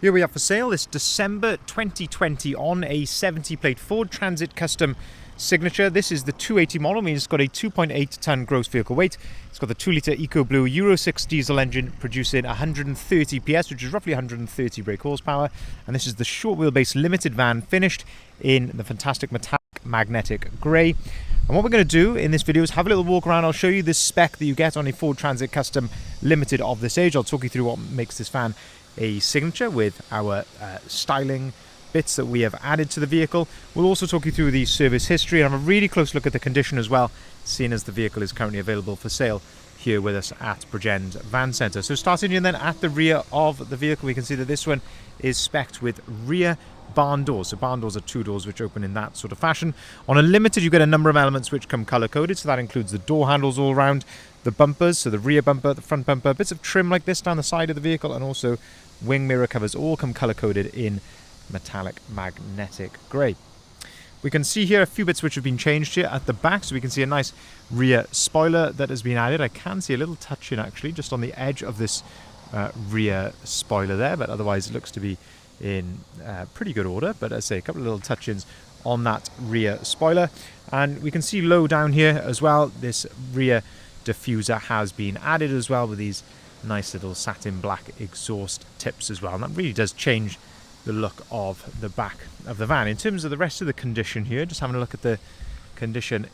Here we have for sale this December 2020 on a 70 plate Ford Transit Custom Signature. This is the 280 model, means it's got a 2.8 tonne gross vehicle weight. It's got the 2 litre EcoBlue Euro 6 diesel engine producing 130 PS, which is roughly 130 brake horsepower. And this is the short wheelbase limited van finished in the fantastic metallic magnetic grey. And what we're going to do in this video is have a little walk around. I'll show you the spec that you get on a Ford Transit Custom Limited of this age. I'll talk you through what makes this van a signature with our styling bits that we have added to the vehicle. We'll also talk you through the service history and have a really close look at the condition as well, seeing as the vehicle is currently available for sale here with us at Bridgend Van Centre. So starting in then at the rear of the vehicle, we can see that this one is spec'd with rear barn doors. So barn doors are two doors which open in that sort of fashion. On a Limited you get a number of elements which come colour coded, so that includes the door handles all around, the bumpers, so the rear bumper, the front bumper, bits of trim like this down the side of the vehicle, and also wing mirror covers all come colour coded in metallic magnetic grey. We can see here a few bits which have been changed here at the back, so we can see a nice rear spoiler that has been added. I can see a little touch in actually just on the edge of this rear spoiler there, but otherwise it looks to be in pretty good order. But as I say, a couple of little touch-ins on that rear spoiler, and we can see low down here as well this rear diffuser has been added as well with these nice little satin black exhaust tips as well, and that really does change the look of the back of the van. In terms of the rest of the condition here, just having a look at the condition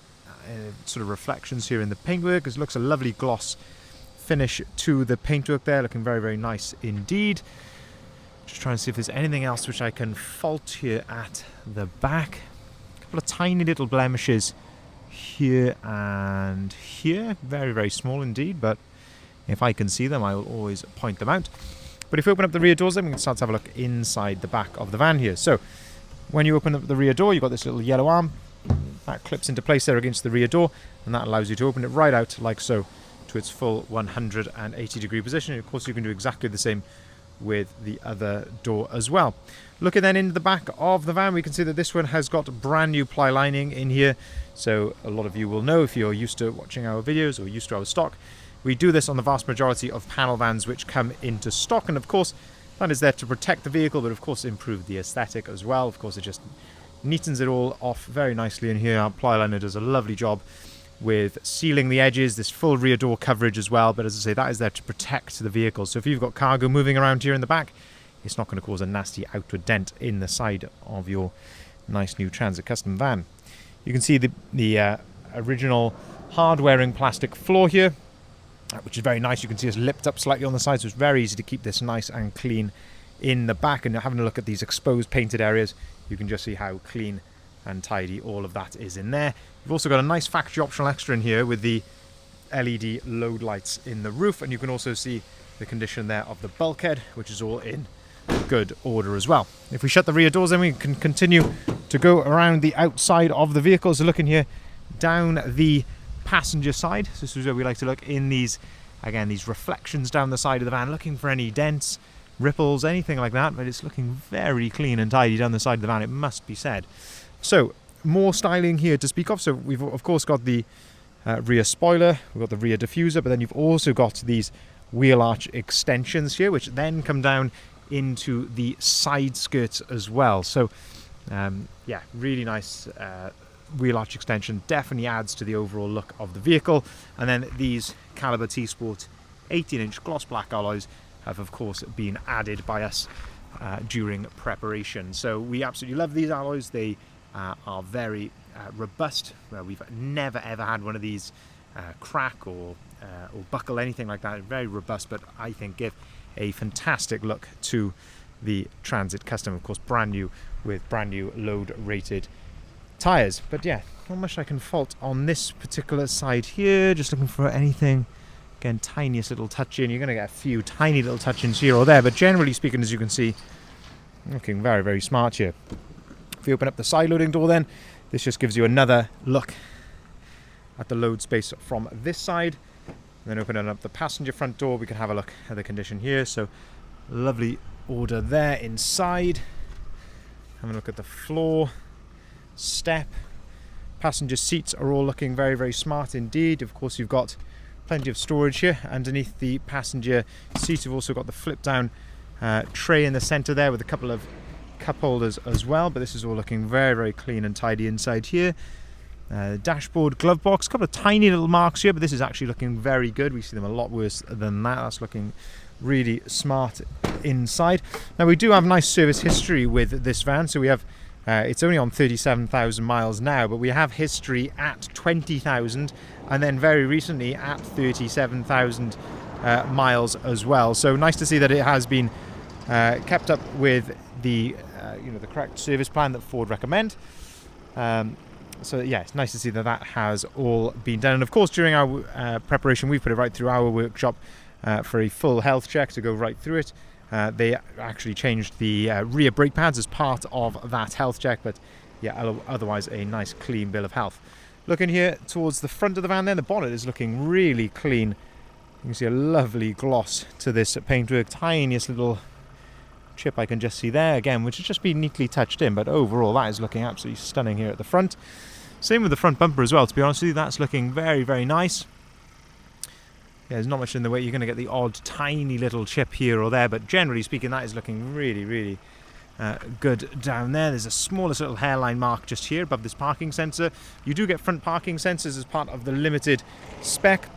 sort of reflections here in the paintwork, it looks a lovely gloss finish to the paintwork there, looking very, very nice indeed. Just trying to see if there's anything else which I can fault here at the back. A couple of tiny little blemishes here and here, very, very small indeed, but if I can see them I will always point them out. But if we open up the rear doors, then we can start to have a look inside the back of the van here. So when you open up the rear door, you've got this little yellow arm that clips into place there against the rear door, and that allows you to open it right out like so to its full 180 degree position. And of course you can do exactly the same with the other door as well. Looking then into the back of the van, we can see that this one has got brand new ply lining in here. So a lot of you will know, if you're used to watching our videos or used to our stock, we do this on the vast majority of panel vans which come into stock, and of course that is there to protect the vehicle, but of course improve the aesthetic as well. Of course it just neatens it all off very nicely in here. Our ply liner does a lovely job with sealing the edges, this full rear door coverage as well, but as I say, that is there to protect the vehicle. So if you've got cargo moving around here in the back, it's not going to cause a nasty outward dent in the side of your nice new Transit Custom van. You can see the original hard-wearing plastic floor here, which is very nice. You can see it's lipped up slightly on the side, so it's very easy to keep this nice and clean in the back. And having a look at these exposed painted areas, you can just see how clean and tidy all of that is in there. You've also got a nice factory optional extra in here with the LED load lights in the roof, and you can also see the condition there of the bulkhead, which is all in good order as well. If we shut the rear doors, then we can continue to go around the outside of the vehicle. So looking here down the passenger side, so this is where we like to look in these, again, these reflections down the side of the van, looking for any dents, ripples, anything like that, but it's looking very clean and tidy down the side of the van, it must be said. So more styling here to speak of. So we've of course got the rear spoiler, we've got the rear diffuser, but then you've also got these wheel arch extensions here which then come down into the side skirts as well. So yeah, really nice wheel arch extension, definitely adds to the overall look of the vehicle. And then these Caliber T-Sport 18-inch gloss black alloys have of course been added by us during preparation. So we absolutely love these alloys. They are very robust. We've never ever had one of these crack or buckle, anything like that. Very robust, but I think give a fantastic look to the Transit Custom. Of course brand new with brand new load rated tyres. But yeah, not much I can fault on this particular side here. Just looking for anything, again, tiniest little touch in. You're going to get a few tiny little touch-ins here or there, but generally speaking, as you can see, looking very, very smart here. If you open up the side loading door, then this just gives you another look at the load space from this side. And then opening up the passenger front door, we can have a look at the condition here. So lovely order there inside. Having a look at the floor, step, passenger seats are all looking very, very smart indeed. Of course you've got plenty of storage here underneath the passenger seat. You've also got the flip down tray in the center there with a couple of cup holders as well, but this is all looking very, very clean and tidy inside here. Dashboard glove box, a couple of tiny little marks here, but this is actually looking very good. We see them a lot worse than that. That's looking really smart inside. Now we do have nice service history with this van, so we have it's only on 37,000 miles now, but we have history at 20,000 and then very recently at 37,000 miles as well. So nice to see that it has been kept up with the the correct service plan that Ford recommend. So yeah, it's nice to see that that has all been done. And of course, during our preparation, we've put it right through our workshop for a full health check to go right through it. They actually changed the rear brake pads as part of that health check, but yeah, otherwise a nice clean bill of health. Looking here towards the front of the van then, the bonnet is looking really clean. You can see a lovely gloss to this paintwork, tiniest little chip I can just see there again, which has just been neatly touched in, but overall that is looking absolutely stunning here at the front. Same with the front bumper as well, to be honest with you. That's looking very, very nice. Yeah, there's not much in the way. You're going to get the odd tiny little chip here or there, but generally speaking that is looking really, really good down there. There's a smallest little hairline mark just here above this parking sensor. You do get front parking sensors as part of the limited spec,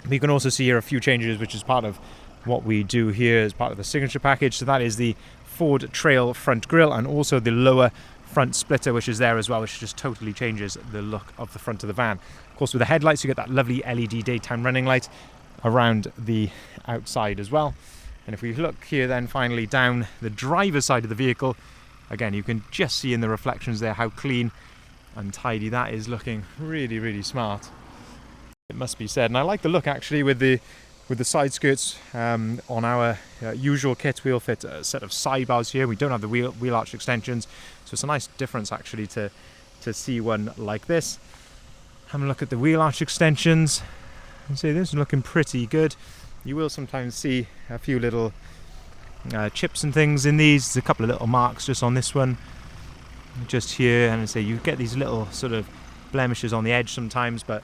but you can also see here a few changes which is part of what we do here as part of the signature package. So that is the Ford Trail front grille and also the lower front splitter, which is there as well, which just totally changes the look of the front of the van. Of course, with the headlights you get that lovely LED daytime running light around the outside as well. And if we look here then finally down the driver's side of the vehicle, again you can just see in the reflections there how clean and tidy that is, looking really, really smart, it must be said. And I like the look actually with the side skirts on our usual kit. We'll fit a set of sidebars here. We don't have the wheel arch extensions, so it's a nice difference actually to see one like this. Have a look at the wheel arch extensions and see this is looking pretty good. You will sometimes see a few little chips and things in these. There's a couple of little marks just on this one just here, and I say you get these little sort of blemishes on the edge sometimes, but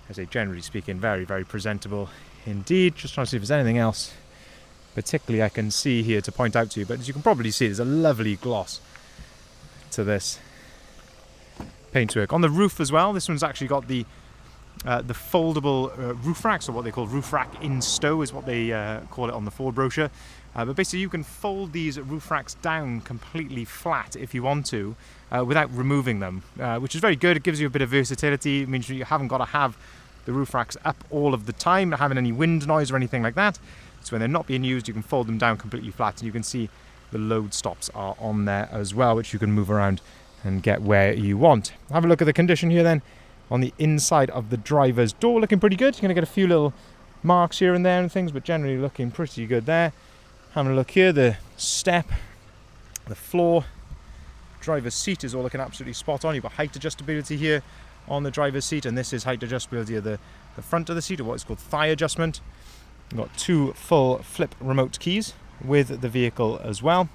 I say generally speaking very, very presentable indeed. Just trying to see if there's anything else particularly I can see here to point out to you, but as you can probably see there's a lovely gloss to this paintwork. On the roof as well, this one's actually got the foldable roof racks, or what they call roof rack in stow is what they call it on the Ford brochure. But basically you can fold these roof racks down completely flat if you want to without removing them, which is very good. It gives you a bit of versatility. It means you haven't got to have the roof racks up all of the time, not having any wind noise or anything like that. So when they're not being used, you can fold them down completely flat, and you can see the load stops are on there as well, which you can move around and get where you want. Have a look at the condition here then on the inside of the driver's door, looking pretty good. You're going to get a few little marks here and there and things, but generally looking pretty good there. Having a look here, the step, the floor, driver's seat is all looking absolutely spot on. You've got height adjustability here on the driver's seat, and this is height adjustability of the front of the seat, or what is called thigh adjustment. You've got two full flip remote keys with the vehicle as well.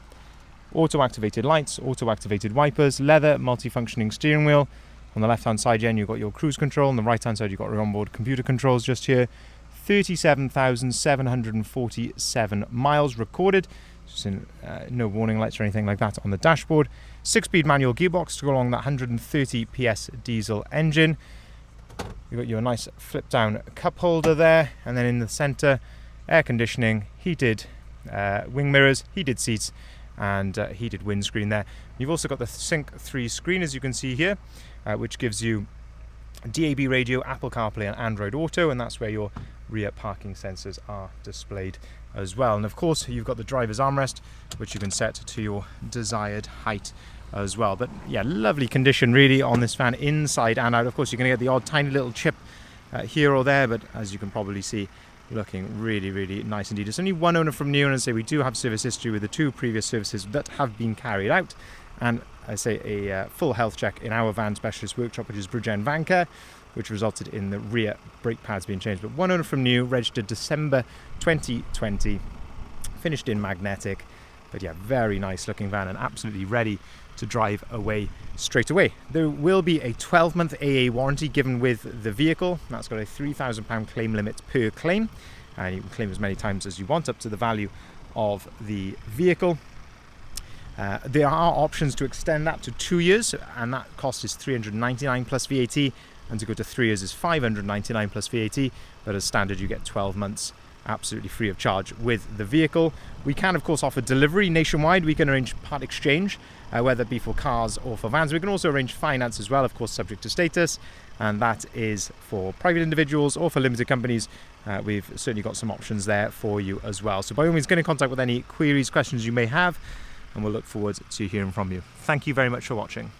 Auto activated lights, auto activated wipers, leather multifunctioning steering wheel. On the left hand side you've got your cruise control, on the right hand side you've got your onboard computer controls just here. 37,747 miles recorded. No warning lights or anything like that on the dashboard. 6-speed manual gearbox to go along that 130 PS diesel engine. You've got your nice flip down cup holder there, and then in the center, air conditioning, heated wing mirrors, heated seats, and heated windscreen there. You've also got the Sync 3 screen, as you can see here, which gives you DAB radio, Apple CarPlay and Android Auto, and that's where your rear parking sensors are displayed as well. And of course you've got the driver's armrest, which you can set to your desired height as well. But yeah, lovely condition really on this van inside and out. Of course you're going to get the odd tiny little chip here or there, but as you can probably see, looking really, really nice indeed. It's only one owner from new, and as I say, we do have service history with the 2 previous services that have been carried out, and I say a full health check in our van specialist workshop, which is Bridgend Van Care, which resulted in the rear brake pads being changed. But one owner from new, registered December 2020, finished in magnetic, but yeah, very nice looking van and absolutely ready to drive away straight away. There will be a 12-month AA warranty given with the vehicle. That's got a £3,000 claim limit per claim, and you can claim as many times as you want, up to the value of the vehicle. There are options to extend that to 2 years, and that cost is $399 plus VAT, and to go to 3 years is $599 plus VAT, but as standard you get 12 months absolutely free of charge with the vehicle. We can of course offer delivery nationwide. We can arrange part exchange, whether it be for cars or for vans. We can also arrange finance as well, of course subject to status, and that is for private individuals or for limited companies. We've certainly got some options there for you as well. So by all means get in contact with any queries, questions you may have, and we'll look forward to hearing from you. Thank you very much for watching.